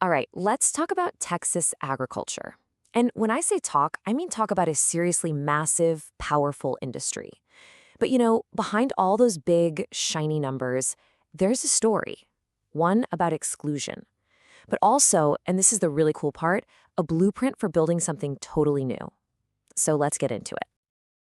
All right, let's talk about Texas agriculture. And when I say talk, I mean talk about a seriously massive, powerful industry. But behind all those big, shiny numbers, there's a story. One about exclusion. But also, and this is the really cool part, a blueprint for building something totally new. So let's get into it.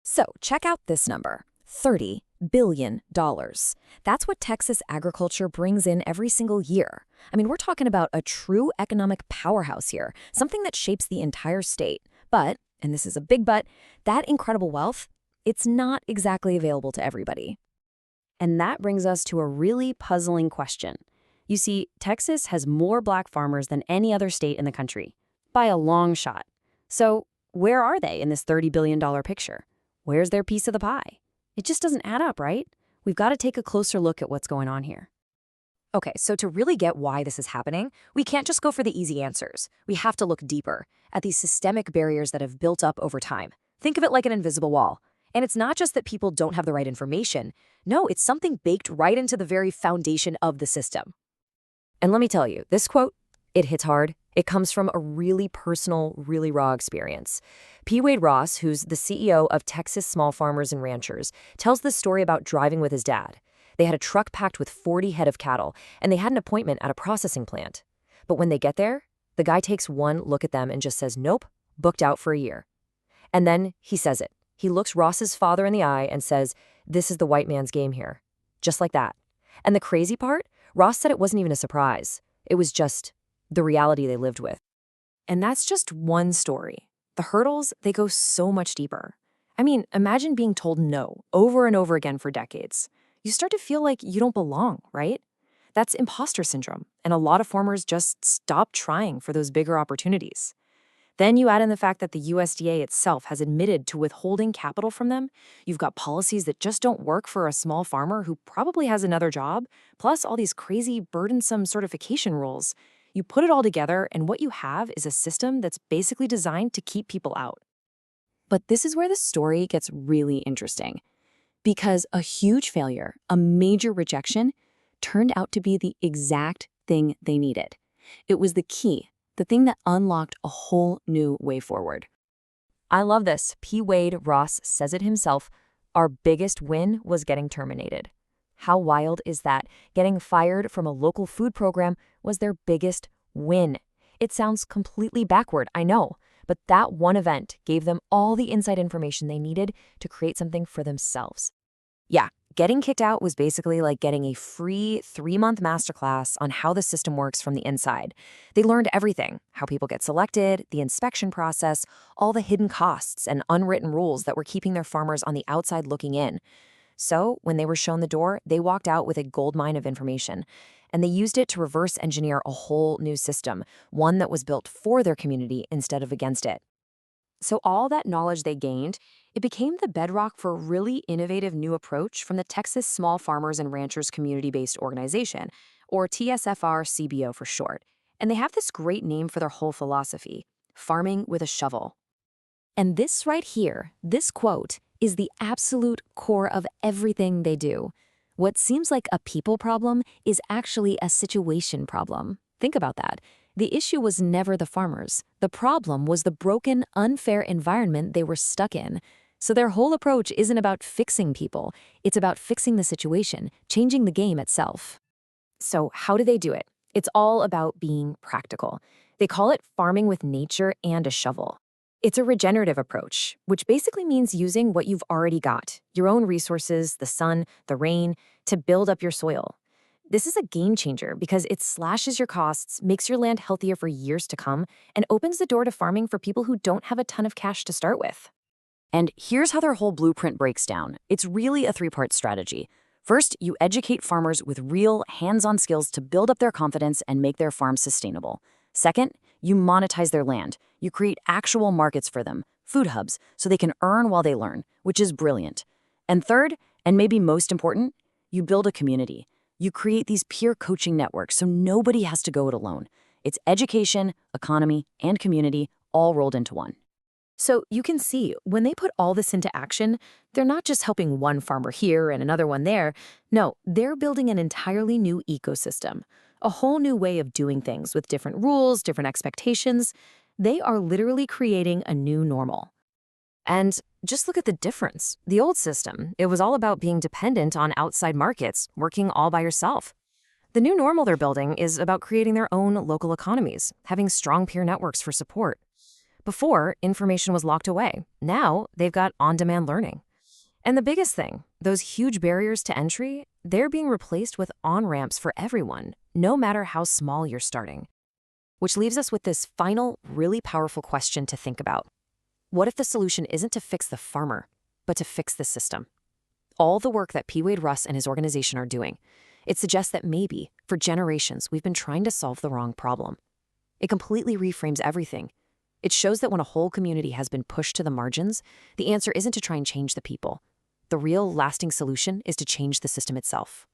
So check out this number, $30 billion. That's what Texas agriculture brings in every single year. I mean, we're talking about a true economic powerhouse here, something that shapes the entire state. But, and this is a big but, that incredible wealth, it's not exactly available to everybody. And that brings us to a really puzzling question. You see, Texas has more black farmers than any other state in the country, by a long shot. So where are they in this $30 billion picture? Where's their piece of the pie? It just doesn't add up, right? We've got to take a closer look at what's going on here. Okay, so to really get why this is happening, we can't just go for the easy answers. We have to look deeper at these systemic barriers that have built up over time. Think of it like an invisible wall. And it's not just that people don't have the right information. No, it's something baked right into the very foundation of the system. And let me tell you, this quote, it hits hard. It comes from a really personal, really raw experience. P. Wade Ross, who's the CEO of Texas Small Farmers and Ranchers, tells this story about driving with his dad. They had a truck packed with 40 head of cattle, and they had an appointment at a processing plant. But when they get there, the guy takes one look at them and just says, nope, booked out for a year. And then he says it. He looks Ross's father in the eye and says, this is the white man's game here. Just like that. And the crazy part, Ross said it wasn't even a surprise. It was just the reality they lived with. And that's just one story. The hurdles, they go so much deeper. I mean, imagine being told no over and over again for decades. You start to feel like you don't belong, right? That's imposter syndrome, and a lot of farmers just stop trying for those bigger opportunities. Then you add in the fact that the USDA itself has admitted to withholding capital from them. You've got policies that just don't work for a small farmer who probably has another job, plus all these crazy, burdensome certification rules. You put it all together, and what you have is a system that's basically designed to keep people out. But this is where the story gets really interesting. Because a huge failure, a major rejection, turned out to be the exact thing they needed. It was the key, the thing that unlocked a whole new way forward. I love this. P. Wade Ross says it himself. Our biggest win was getting terminated. How wild is that? Getting fired from a local food program was their biggest win. It sounds completely backward, I know, but that one event gave them all the inside information they needed to create something for themselves. Yeah, getting kicked out was basically like getting a free 3-month masterclass on how the system works from the inside. They learned everything, how people get selected, the inspection process, all the hidden costs and unwritten rules that were keeping their farmers on the outside looking in. So when they were shown the door, they walked out with a goldmine of information, and they used it to reverse engineer a whole new system, one that was built for their community instead of against it. So all that knowledge they gained, it became the bedrock for a really innovative new approach from the Texas Small Farmers and Ranchers Community-Based Organization, or TSFR CBO for short. And they have this great name for their whole philosophy, farming with a shovel. And this right here, this quote, is the absolute core of everything they do. What seems like a people problem is actually a situation problem. Think about that. The issue was never the farmers. The problem was the broken, unfair environment they were stuck in. So their whole approach isn't about fixing people. It's about fixing the situation, changing the game itself. So how do they do it? It's all about being practical. They call it farming with nature and a shovel. It's a regenerative approach, which basically means using what you've already got, your own resources, the sun, the rain, to build up your soil. This is a game changer because it slashes your costs, makes your land healthier for years to come, and opens the door to farming for people who don't have a ton of cash to start with. And here's how their whole blueprint breaks down. It's really a 3-part strategy. First, you educate farmers with real, hands-on skills to build up their confidence and make their farms sustainable. Second, you monetize their land. You create actual markets for them, food hubs, so they can earn while they learn, which is brilliant. And third, and maybe most important, you build a community. You create these peer coaching networks so nobody has to go it alone. It's education, economy, and community all rolled into one. So you can see, when they put all this into action, they're not just helping one farmer here and another one there. No, they're building an entirely new ecosystem, A whole new way of doing things with different rules, different expectations. They are literally creating a new normal. And just look at the difference. The old system, it was all about being dependent on outside markets, working all by yourself. The new normal they're building is about creating their own local economies, having strong peer networks for support. Before, information was locked away. Now, they've got on-demand learning. And the biggest thing, those huge barriers to entry, they're being replaced with on-ramps for everyone, no matter how small you're starting. Which leaves us with this final, really powerful question to think about. What if the solution isn't to fix the farmer, but to fix the system? All the work that P. Wade Russ and his organization are doing, it suggests that maybe, for generations, we've been trying to solve the wrong problem. It completely reframes everything. It shows that when a whole community has been pushed to the margins, the answer isn't to try and change the people. The real, lasting solution is to change the system itself.